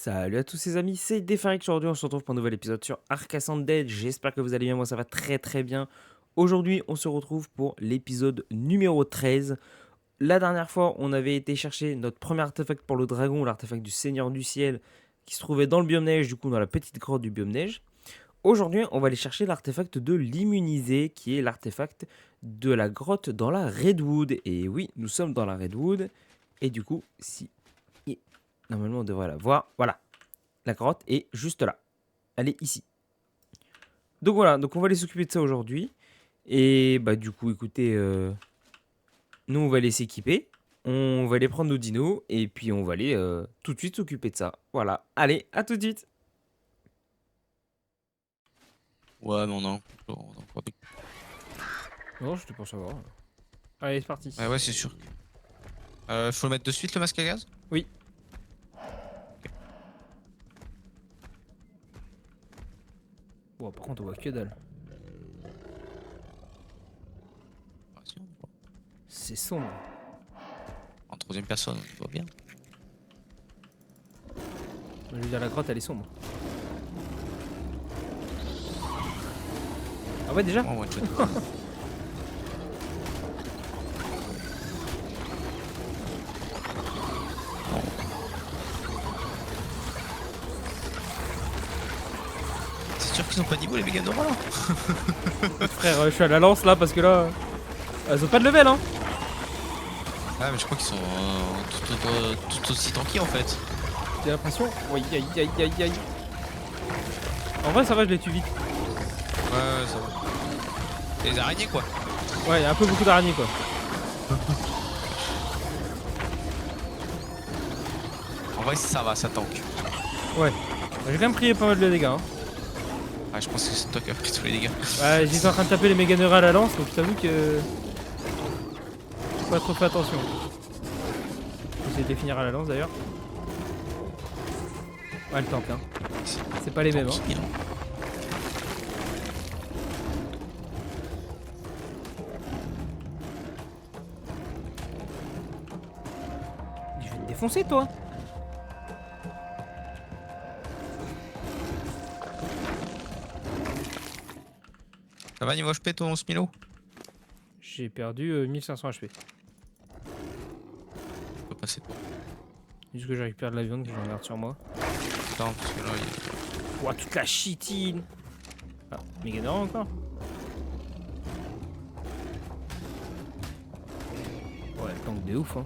Salut à tous ces amis, c'est Defaric. Aujourd'hui on se retrouve pour un nouvel épisode sur Ark Ascended. J'espère que vous allez bien, moi ça va très bien. Aujourd'hui on se retrouve pour l'épisode numéro 13. La dernière fois on avait été chercher notre premier artefact pour le dragon, l'artefact du Seigneur du Ciel, qui se trouvait dans le biome neige, du coup dans la petite grotte du biome neige. Aujourd'hui on va aller chercher l'artefact de l'immunisé, qui est l'artefact de la grotte dans la Redwood. Et oui, nous sommes dans la Redwood. Et du coup, si... Normalement on devrait la voir, voilà. La grotte est juste là. Elle est ici. Donc voilà, donc on va aller s'occuper de ça aujourd'hui. Et bah du coup, écoutez, nous on va aller s'équiper. On va aller prendre nos dinos. Et puis on va aller tout de suite s'occuper de ça. Voilà, allez, à tout de suite. Ouais, mais on a encore des... Non, je te pense savoir. Allez, c'est parti. Ouais, ouais, c'est sûr. Faut le mettre de suite, le masque à gaz? Oui. Bon, par contre, on voit que dalle. Ah, si, on voit. C'est sombre. En troisième personne, on voit bien. Je veux dire, la grotte, elle est sombre. Ah ouais, déjà? Oh, one shot. C'est sûr qu'ils ont pas niveau les Meganora là? Frère, je suis à la lance là parce que là. Elles ont pas de level, hein. Ah, mais je crois qu'ils sont tout aussi tanky en fait. J'ai l'impression. Oui, aïe, aïe, aïe, aïe. En vrai, ça va, je les tue vite. Ouais, ça va. Les araignées quoi. Ouais, il y a un peu beaucoup d'araignées quoi. En vrai, ça va, ça tank. Ouais. J'ai quand même pris pas mal de dégâts. Hein. Ah, je pense que c'est toi qui as pris tous les dégâts. Ouais, j'étais en train de taper les Meganera à la lance, donc je t'avoue que. Faut pas trop fait attention. J'ai été finir à la lance d'ailleurs. Ouais, le tank, hein. C'est pas les mêmes, hein. Je vais te défoncer, toi. Ça va niveau HP toi, 11 Milo? J'ai perdu 1500 HP. On peut passer quoi. Juste que je récupère de la viande que j'en garde sur moi. Attends, parce que là, il... Ouah, toute la chitine. Ah, Meganera encore. Ouais, le tank de ouf, hein.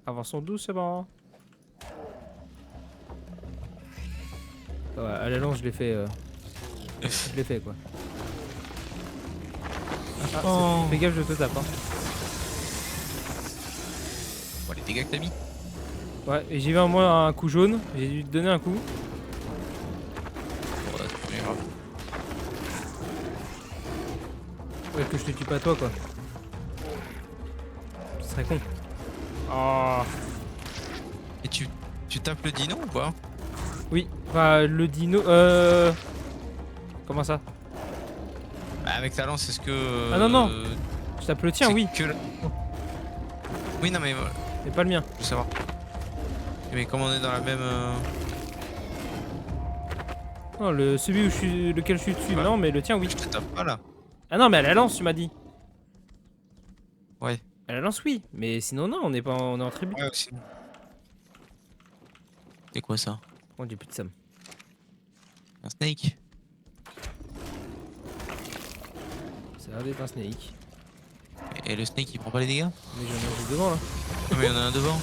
Avançons doucement. Ouais, à la lance, je l'ai fait. Je l'ai fait quoi. Ah, Oh. fais gaffe, je te tape. Hein. Bon, les dégâts que t'as mis. Ouais, et j'ai vu en moi un coup jaune. J'ai dû te donner un coup. Bon, là, c'est pas grave. Ouais, que je te tue pas toi quoi. Ce serait con. Oh. Et tu tapes le dino ou pas? Oui, enfin le dino. Comment ça? Bah, avec ta lance, est-ce que. Ah non. Je tape le tien, oui. Que le... Oui, non, mais voilà, Mais pas le mien. je veux savoir. Mais comme on est dans la même. Non, celui où lequel je suis dessus, Ouais. non, mais le tien, oui. Je te tape pas là. Ah non, mais à la lance, tu m'as dit. Ouais. À la lance, oui. Mais sinon, non, on est pas, on est en tribu. Ouais, aussi. C'est quoi ça? Oh, j'ai plus de somme. Un snake? Ça a l'air d'être un snake. Et le snake il prend pas les dégâts? Mais j'en ai un juste devant là. Non, mais il y en a un devant.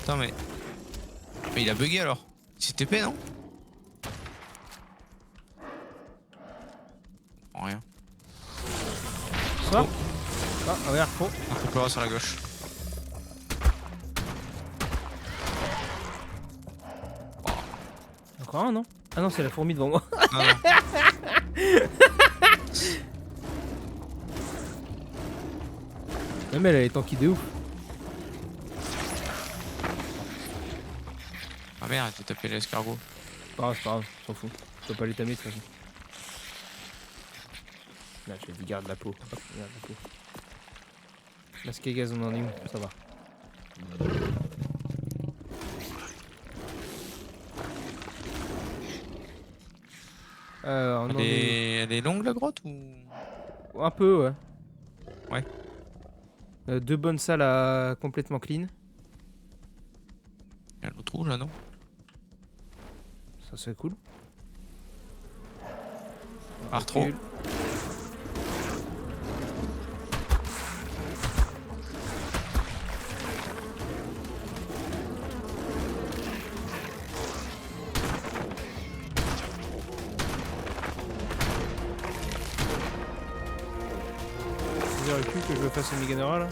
Attends, mais. Mais il a bugué alors. C'est TP, non? Oh, rien. Ça Ah, regarde, oh. Un couplera sur la gauche. Encore un, non? Ah non, c'est la fourmi devant moi. Non, non. Même elle est tanky de ouf. Ah merde, j'ai tapé l'escargot. C'est pas grave, on s'en fout. Je peux pas les tamer de toute façon. Là, j'ai dit garde la peau. Hop, garde la peau. Masque et gaz, on en est où? Ça va. On en est Elle est longue la grotte ou? où? Un peu, ouais. Ouais. 2 bonnes salles à complètement clean. Il y a l'autre rouge là, non? Ça c'est cool. Arthro. Recule. Vas-y, recule que je me fasse une Meganera là.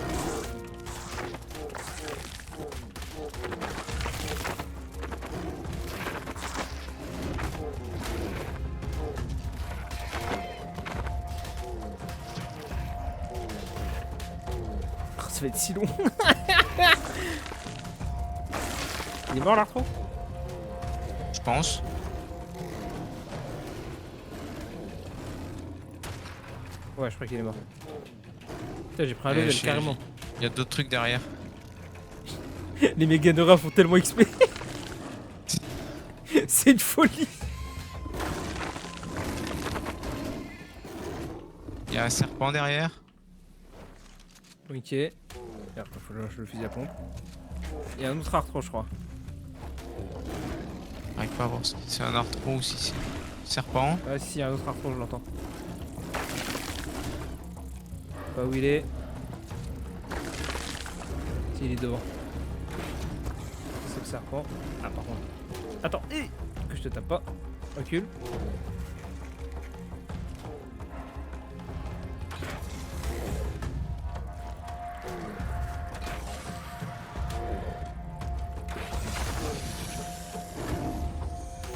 Oh, ça va être si long. Il est mort l'arthro? Je pense. Ouais, je crois qu'il est mort. Putain, j'ai pris un level carrément. Il y a d'autres trucs derrière. Les Meganera font tellement XP. C'est une folie. Il y a un serpent derrière. Ok. Merde, faut que je lâche le fusil à pompe. Il y a un autre arthro, je crois. J'arrive pas à voir si c'est un arthro ou si c'est serpent. Ah si, il y a un autre arthro, je l'entends. Pas où il est. Si, il est devant. C'est le serpent. Ah, par contre. Attends, que je te tape pas. Recule.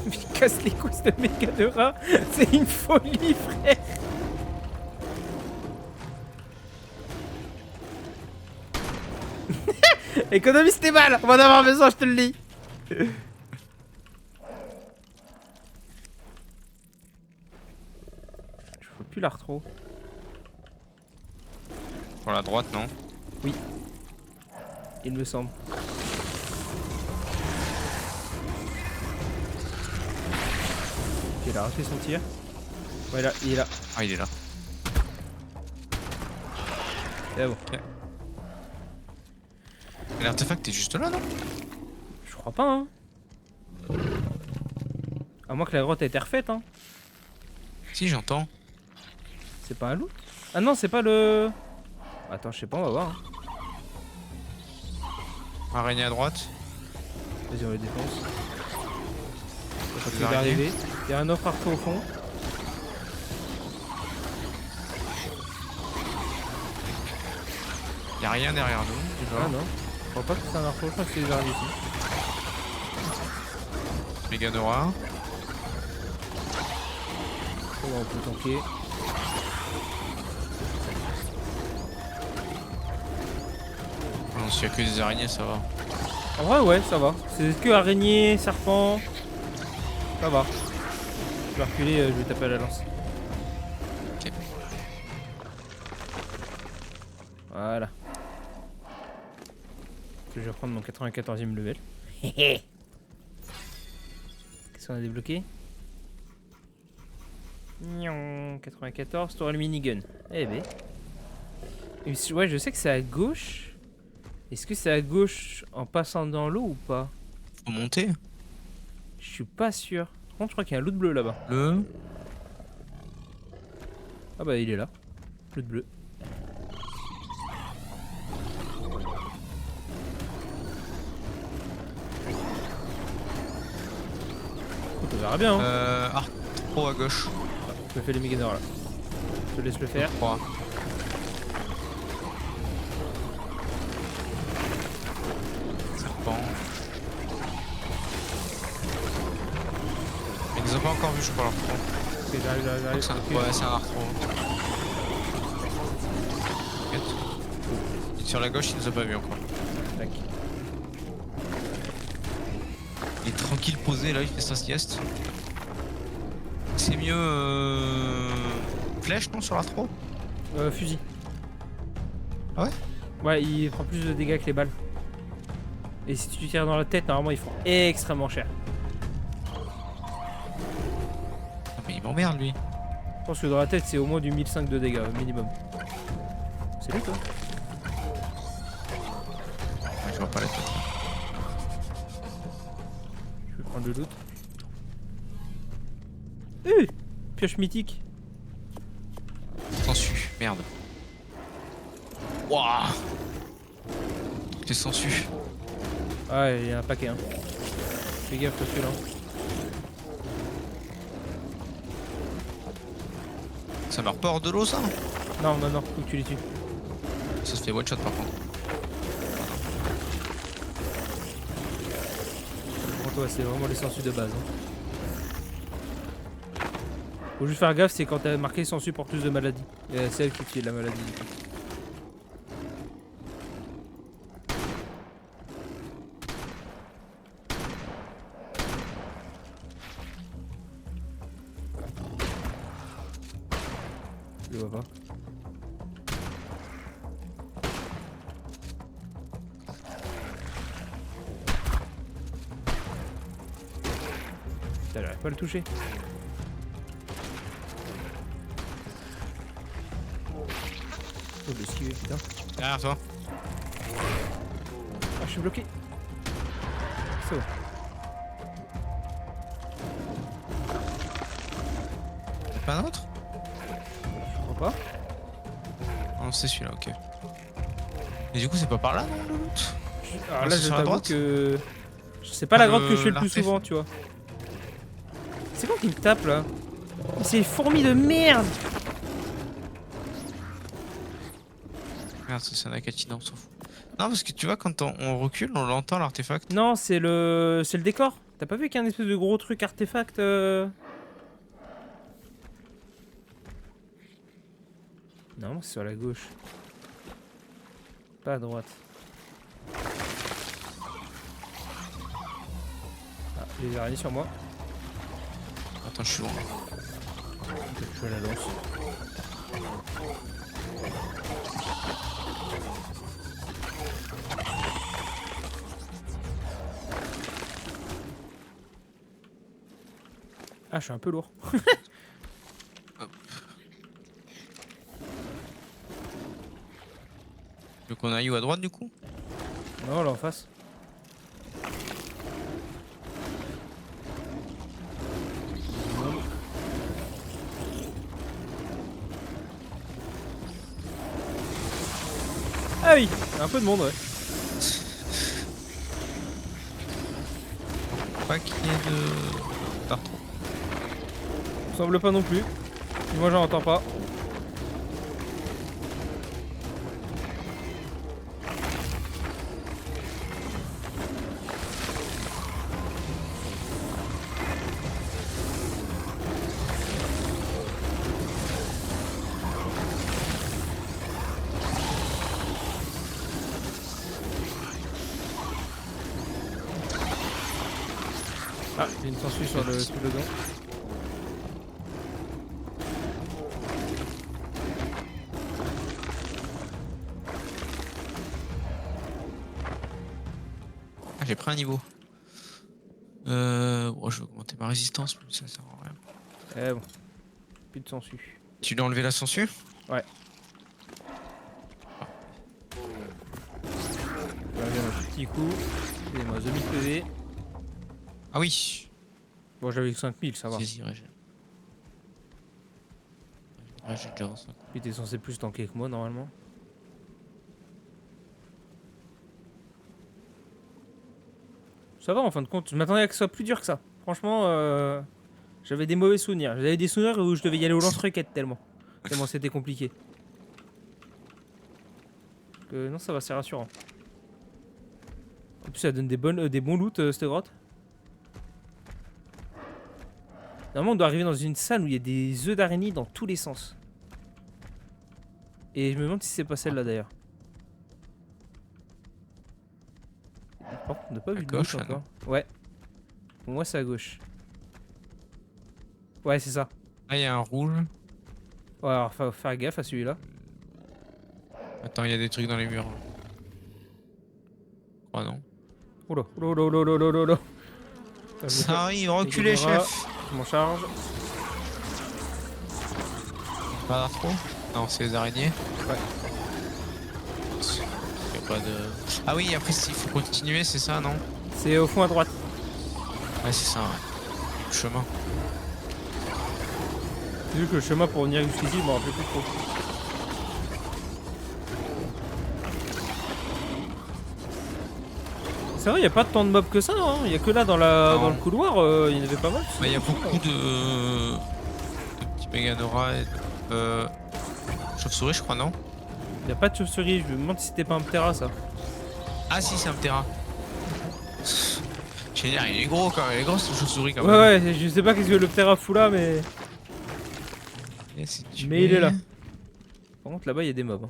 Il casse les couilles de Meganera. C'est une folie, frère. Économise tes balles, on va en avoir besoin, je te le dis. Je vois plus l'arthro. Pour la droite, non? Oui. Il me semble. Ok, il a raté son tir. Ouais, là, il est là. Ah, il est là. C'est bon. Ok. Et l'artefact est juste là, non? Je crois pas, hein. À moins que la grotte ait été refaite, hein. Si, j'entends. C'est pas un loot? Ah non, c'est pas le... Attends, je sais pas, on va voir. Hein. Araignée à droite. Vas-y, on le défonce. Ça Des peut araignées. arriver. Il y a un autre arthro au fond. Y'a rien derrière nous. Ah non. Je crois pas que c'est un arthro, je crois que c'est des araignées ici. Meganora. Oh, on peut tanker. Non, s'il y a que des araignées, ça va. En vrai, ouais, ça va. C'est que araignée, serpent. Ça va. Je vais reculer, je vais taper à la lance. Ok. Voilà. Je vais prendre mon 94e level. Qu'est-ce qu'on a débloqué? 94, t'auras le minigun. Eh ben. Ouais, je sais que c'est à gauche. Est-ce que c'est à gauche en passant dans l'eau ou pas? Faut monter. Je suis pas sûr. Par contre, je crois qu'il y a un loot bleu là-bas. Le. Ah bah il est là. Loot bleu. On verra bien. Hein. Arthro à gauche. Je me fais les Meganora là. Je te laisse le faire. 3. Serpent. Ils nous ont pas encore vu, je crois, l'arthro. Ok, j'arrive. Ouais, c'est un arthro. Sur la gauche, il nous a pas vu encore. Tac. Il est tranquille posé là, il fait sa sieste. C'est mieux flèche, non, sur l'arthro? Fusil. Ah ouais? Ouais, il prend plus de dégâts que les balles. Et si tu tires dans la tête, normalement ils font extrêmement cher. Ah, mais il m'emmerde lui. Je pense que dans la tête c'est au moins du 1005 de dégâts minimum. C'est lui toi? Ouais, je vois pas la tête. Je vais prendre le loot. Pioche mythique. Sensu, merde. Wouah! T'es sensu. Ah il y a un paquet hein. Fais gaffe à celui-là. Ça meurt pas hors de l'eau ça? Non, non, non, faut que tu les tues. Ça se fait one shot par contre. Pour toi, c'est vraiment les sensus de base. Hein. Faut juste faire gaffe, c'est quand t'as marqué sensu porteuse de maladie. Et c'est elle qui tue la maladie. Du coup. Je le vois pas. Putain, j'arrive pas à le toucher. Oh, de esquiver, putain. Derrière toi. Ah, je suis bloqué. C'est bon. Y'a pas un autre? Je crois pas. Non, c'est celui-là, ok. Et du coup, c'est pas par là, non, le loot? Alors Ah, là, c'est je sur la t'avoue droite que. C'est pas la grotte que je fais le plus l'artefact. souvent, tu vois. C'est quoi qui me tape là? C'est les fourmis de merde! Merde, c'est un Akatina, on s'en fout. Non, parce que tu vois, quand on recule, on l'entend l'artefact. Non, c'est le décor. T'as pas vu qu'il y a un espèce de gros truc artefact Non, c'est sur la gauche. Pas à droite. Ah, j'ai des araignées sur moi. Attends, je suis loin. Je la lance. Ah, je suis un peu lourd. Tu veux qu'on aille où, à droite du coup? Non, là en face. Ah oui, il y a un peu de monde, ouais. Pas qu'il y ait de d'arthro. Semble pas non plus. Moi, j'en entends pas. Ah, j'ai une sangsue sur le dos. Ah, j'ai pris un niveau. Bon, je vais augmenter ma résistance, mais ça sert à rien. Eh bon, plus de sangsue. Tu dois enlever la censure? Ouais. Je reviens un petit coup. Excusez-moi, 2000 PV. Ah oui. Bon, j'avais que 5000, ça va. Vas-y, régène. Régène déjà 5. Puis t'es censé plus tanker que moi normalement. Ça va en fin de compte, je m'attendais à que ce soit plus dur que ça. Franchement, j'avais des mauvais souvenirs. J'avais des souvenirs où je devais y aller au lance-roquette tellement. Tellement c'était compliqué. Non, ça va, c'est rassurant. En plus, ça donne des bons loot, cette grotte. Normalement, on doit arriver dans une salle où il y a des œufs d'araignée dans tous les sens. Et je me demande si c'est pas celle-là d'ailleurs. Par contre, on n'a pas À vu de gauche, loot là, encore. Ouais. Pour moi, c'est à gauche. Ouais, c'est ça. Là, il y a un rouge. Ouais, alors faut faire gaffe à celui-là. Attends, il y a des trucs dans les murs. Oh non. Oula, oula, oula, oula, oula, oula, oula. Ça arrive, reculez, Megazora, chef. Je m'en charge. Pas trop. Non, c'est les araignées. Ouais. Y a pas de... Ah oui, après il faut continuer, c'est ça, non? C'est au fond à droite. Ouais, c'est ça, ouais. Le chemin. Vu que le chemin pour venir jusqu'ici, je m'en rappelle plus trop. C'est vrai, il n'y a pas tant de mobs que ça, hein. Il y a que là dans Non. le couloir, il y en avait pas mal. Bah, y a beaucoup de petits Meganora et de chauve-souris, je crois, non? Il n'y a pas de chauve-souris, je me demande si c'était pas un Ptera ça. Ah si, c'est un Ptera. Je veux dire, il est gros quand même, il est gros ce chauve-souris quand Ouais, même. ouais, je sais pas qu'est-ce que le Ptera fout là, mais. Et c'est tué. Mais il est là. Par contre, là-bas, il y a des mobs.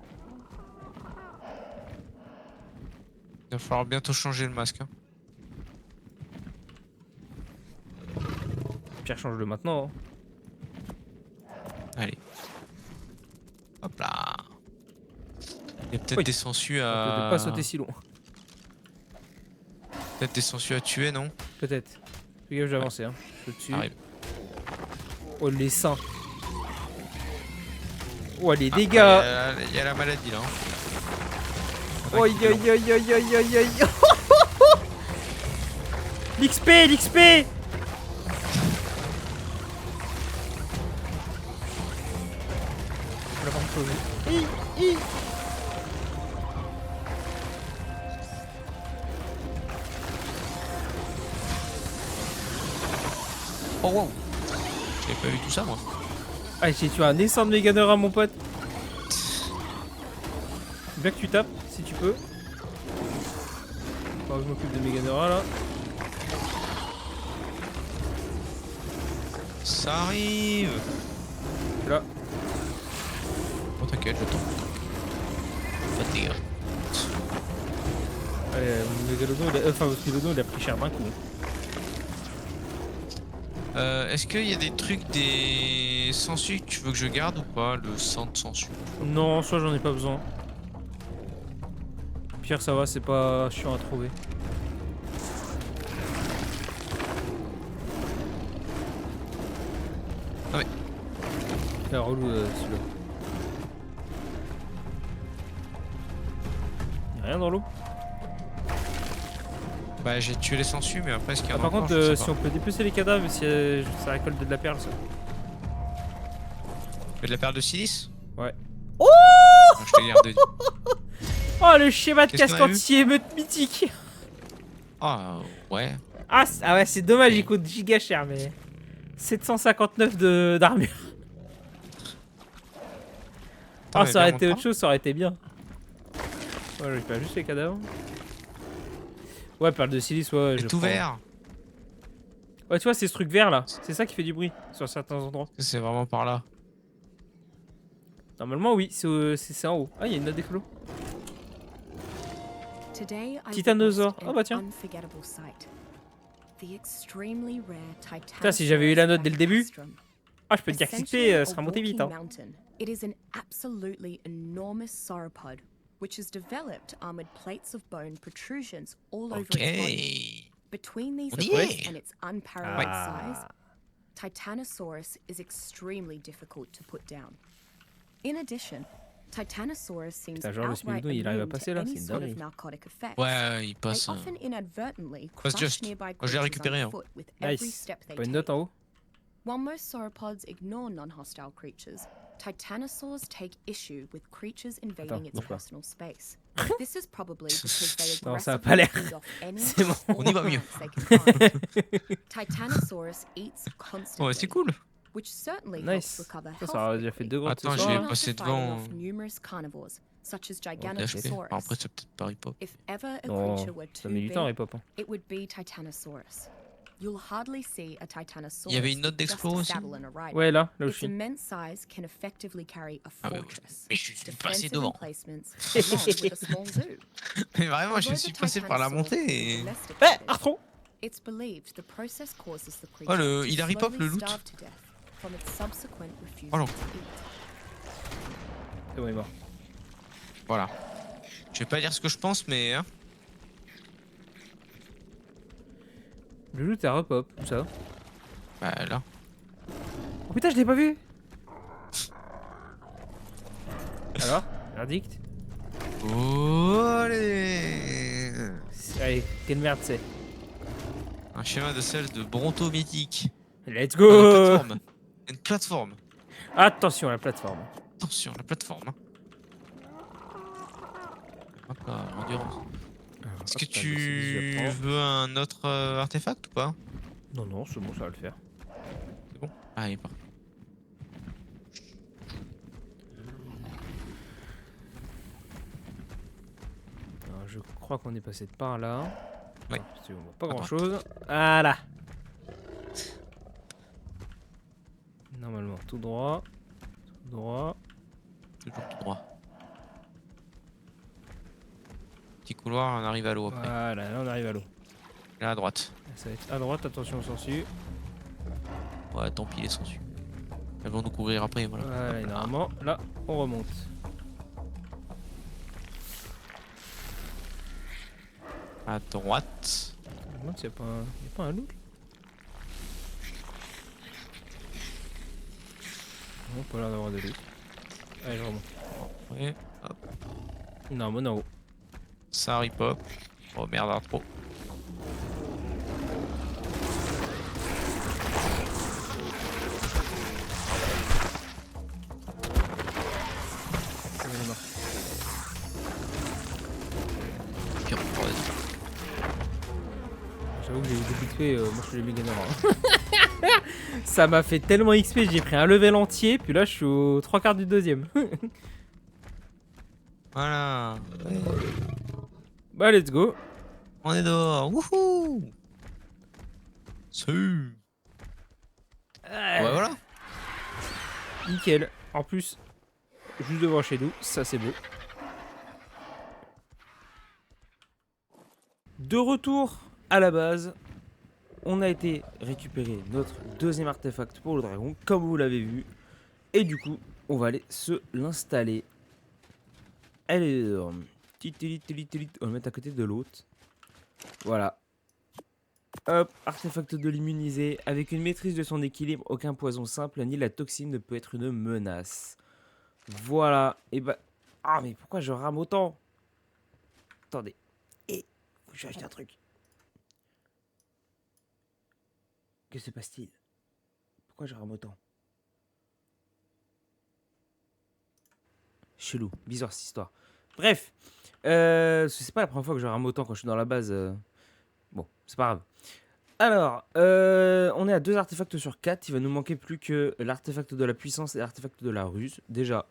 Il va falloir bientôt changer le masque. Hein. Pierre, change-le maintenant. Hein. Allez. Hop là. Il y a peut-être Oui. des sangsues On à... peut pas sauter si loin. Peut-être des sangsues à tuer, non? Peut-être. Fais gaffe, j'ai avancé. Hein. Je suis dessus. Arrive. Oh, les seins. Oh, les Ah, dégâts. Il y a la maladie là. Hein. Oi, oi, oi, oi, oi, oi, oi. L'XP, l'XP. Je la vendre sauver. Hi. Oh wow. J'avais pas vu tout ça moi. Ah, j'ai tué un énorme Meganora, mon pote. Bien que tu tapes, si tu peux. Faut que je m'occupe de Meganora là. Ça arrive. Là. Oh t'inquiète, je tombe. Fatigue. Allez, mon Megalodon, votre Megalodon, il a pris cher d'un coup. Est-ce qu'il y a des trucs, des sangsues que tu veux que je garde ou pas? Le sang de sangsue. Non, soit j'en ai pas besoin. Pire, ça va, c'est pas chiant à trouver. Ah ouais. C'est relou celui-là. Y'a rien dans l'eau. Bah j'ai tué les sangsues mais après est-ce qu'il y en a Par encore, contre, je sais si pas. on peut dépecer les cadavres, si ça récolte de la perle, ça. Il y a de la perle de silice? Ouais. Oh je t'ai gardé. Oh, le schéma de Qu'est-ce casque qu'on a eu anti-émeute mythique. Ah ouais. Ah, ah ouais, c'est dommage, il coûte giga cher, mais... 759 d'armure. Ah, ça aurait été autre chose, ça aurait été bien. Ouais, je récupère juste les cadavres. Ouais, perle de silice, ouais. C'est tout vert. Ouais, tu vois, c'est ce truc vert là. C'est ça qui fait du bruit sur certains endroits. C'est vraiment par là. Normalement, oui, c'est en haut. Ah, il y a une note d'écolo. Titanosaure. Oh bah tiens. Putain, si j'avais eu la note dès le début. Ah, je peux te dire que XP sera monté vite. Hein. It is an absolutely enormous sauropod, which has developed armored plates of bone protrusions all over its body. Ok. Between these On y efforts est. and its unparalleled Ah. size, Titanosaurus is extremely difficult to put down. In addition, Titanosaurus seems Putain, genre, le outright Smilodon, il arrive à immune passer to là, any c'est une sort of dinguerie. narcotic effects. Ouais, il They passe. often inadvertently Passe crush just. nearby Moi, je l'ai creatures récupéré, hein. underfoot with every Nice. step they Pas une take. note en haut. While most sauropods ignore non-hostile creatures, Titanosaurs take issue with creatures invading its bouge pas. personal space. This is probably because they Non, ça a aggressively pas l'air. feed off any C'est bon. and On y va all mieux. plants they can find. Titanosaurus eats constantly, Ouais, c'est cool. which certainly Nice. helps recover Ça health aurait déjà fait quickly. deux grandes Attends, sessions, je vais là. Even passer after fighting devant. off numerous carnivores, such as Bon, Giganotosaurus. Bon, après, c'est peut-être pas hip-hop. If ever a Non, creature were ça too met du big, temps, Ripop. Hein. it would be Titanosaurus. You'll hardly see a Titanosaurus Il y avait une note with just d'explo a aussi? saddle and a rider. Ouais, là où je Its suis. immense size can effectively carry a Ah ouais, fortress. mais je suis passé Defensive devant. emplacements, along with a small zoo. Mais vraiment, je Although suis the passé par la Titanosaurus montée is et... domesticated, Arthro. it's believed the process causes the Oh, creature il to a rip-up, slowly le loot. starve to death from its subsequent Oh non. refusal to eat. C'est bon, il est mort. Voilà. Je vais pas dire ce que je pense, mais... Hein, Le loot, t'as repop, où ça? bah là. Oh putain, je l'ai pas vu! Alors? Verdict? Allez, Allez, quelle merde c'est? un schéma de sel de Bronto mythique. Let's Une go! plateforme. Une plateforme. Attention à la plateforme. Attention, la plateforme. Hein. Hop là, l'endurance. Est-ce que Hop, là, je tu prends. veux un autre artefact ou pas? Non, non, c'est bon, ça va le faire. C'est bon? Ah, il est parti. Alors, je crois qu'on est passé de par là. Ouais. Parce qu'on voit pas À grand droite. chose. Voilà. Normalement, tout droit. Tout droit. Toujours tout droit. Petit couloir, on arrive à l'eau après. Voilà, là on arrive à l'eau. Là à droite. Ça va être à droite, attention au sensu. Ouais, tant pis, les sangsues. Elles vont nous couvrir après, voilà. Voilà, et normalement, là, on remonte. À droite. Je me demande s'il n'y a pas un loup. Non, pas l'air d'avoir de loup. Allez, je remonte. Ouais. Hop. Non, bon, en haut. Ça rip hop. Oh merde, un trop. C'est bon, il est mort. Ok, on va vas-y. J'avoue que j'ai eu des coups de fée, moi je suis le beginner. Hein. Ça m'a fait tellement XP, j'ai pris un level entier, puis là je suis aux 3/4 du deuxième. Voilà. Ouais. Bah, let's go. On est dehors. Wouhou. Ouais, voilà. Nickel. En plus, juste devant chez nous, ça c'est beau. De retour à la base, on a été récupérer notre deuxième artefact pour le dragon, comme vous l'avez vu. Et du coup, on va aller se l'installer. Elle est dehors. On va le mettre à côté de l'autre. Voilà. Hop, artefact de l'immunisé. Avec une maîtrise de son équilibre, aucun poison simple ni la toxine ne peut être une menace. Voilà. Et bah... Ah, mais pourquoi je rame autant? Attendez. Et... Faut que je achète un truc. Que se passe-t-il? Pourquoi je rame autant? Chelou. Bizarre cette histoire. Bref. C'est pas la première fois que je rame autant quand je suis dans la base. Bon, c'est pas grave. Alors, on est à 2 artefacts sur 4. Il va nous manquer plus que l'artefact de la puissance et l'artefact de la ruse. Déjà,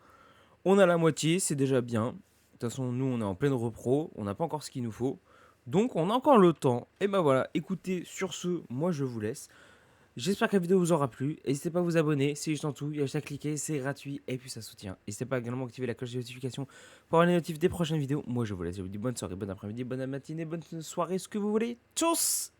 on a la moitié, c'est déjà bien. De toute façon, nous, on est en pleine repro. On n'a pas encore ce qu'il nous faut. Donc, on a encore le temps. Et ben voilà, écoutez, sur ce, moi, je vous laisse. J'espère que la vidéo vous aura plu. N'hésitez pas à vous abonner, c'est juste en tout. Il y a juste à cliquer, c'est gratuit et puis ça soutient. N'hésitez pas également à activer la cloche de notification pour avoir les notifs des prochaines vidéos. Moi, je vous laisse. Je vous dis bonne soirée, bon après-midi, bonne matinée, bonne soirée, ce que vous voulez. Tchuss!